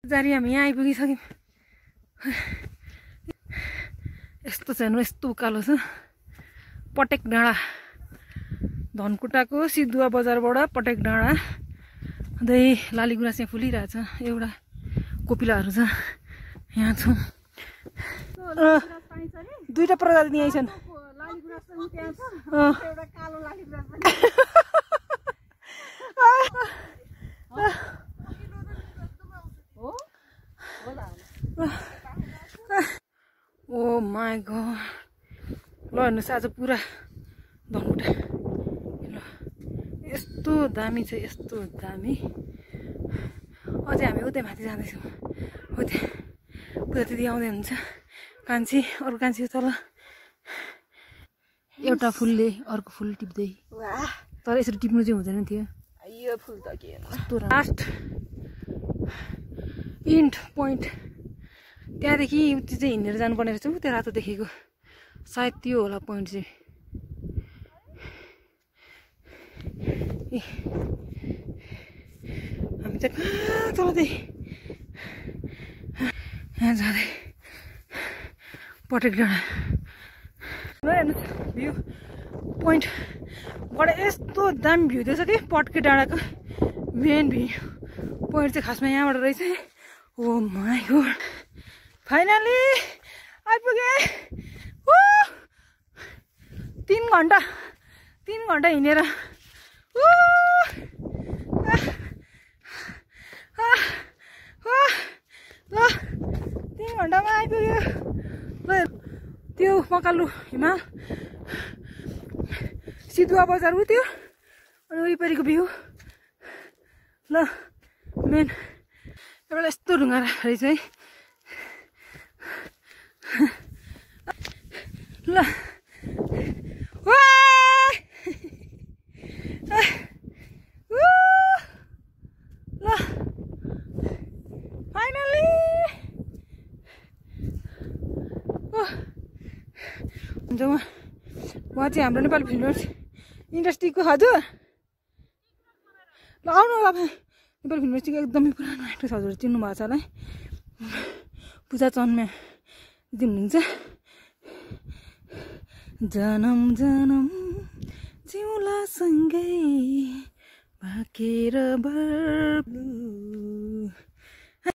जारी हामी यहाँ आइपुगिसक्यौँ। यस्तो छ हेर्नु, यस्तो उकालो छ। पटेक डाँडा, धनकुटाको सिद्धुवा बजारबाट पटेक डाँडा हुँदै लालीगुराँस यहाँ फुलिरहेछ। एउटा कोपिलाहरू छ यहाँ छौँ। दुईटा प्रजाति यहीँ छन्। ओ माई गॉड, ल हेर्नुहोस् आज पुरा धनकुटा ल यस्तो दामी छ, यस्तो दामी। अझै हामी उतै माथि जाँदैछौँ। हो त्यहाँ पुरा त्यति आउँदै हुन्छ कान्छी, अरू कान्छी तल एउटा फुलले अर्को फुल टिप्दै। तर यसरी टिप्नु चाहिँ हुँदैन थियो। यो फुल त के लास्ट इन्ड पोइन्ट, त्यहाँदेखि उति चाहिँ हिँडेर जानुपर्ने रहेछ। त्यो रातो देखेको सायद त्यो होला पोइन्ट चाहिँ। हामी चाहिँ कहाँ चलाउँदै यहाँ जाँदै पटेक डाँडा हेर्नुहोस् भ्यू पोइन्टबाट यस्तो दामी भ्यू दिएछ कि पटेक डाँडाको मेन भ्यू पोइन्ट चाहिँ खासमा यहाँबाट रहेछ। ओ माई गॉड, फाइनली आइपुगे। 3 घन्टा हिँडेर ल 3 घन्टामा आइपुग्यो। ल त्यो मकालु हिमाल, सिद्धुवा बजार उ त्यो, अनि वरिपरिको भ्यू। ल मेन एउटा यस्तो ढुङ्गा रहेछ है। ल ल फाइनली हुन्छ। उहाँ चाहिँ हाम्रो नेपाली फिल्म इन्डस्ट्रीको हजुर ल आउनु होला। नेपाली फिल्म इन्डस्ट्रीको एकदमै पुरानो एक्ट्रेस हजुर चिन्नु भएको छ होला है, पूजा चन्म्या दिदी हुनुहुन्छ। जनम जनम जिउला सँगै भाकेर भर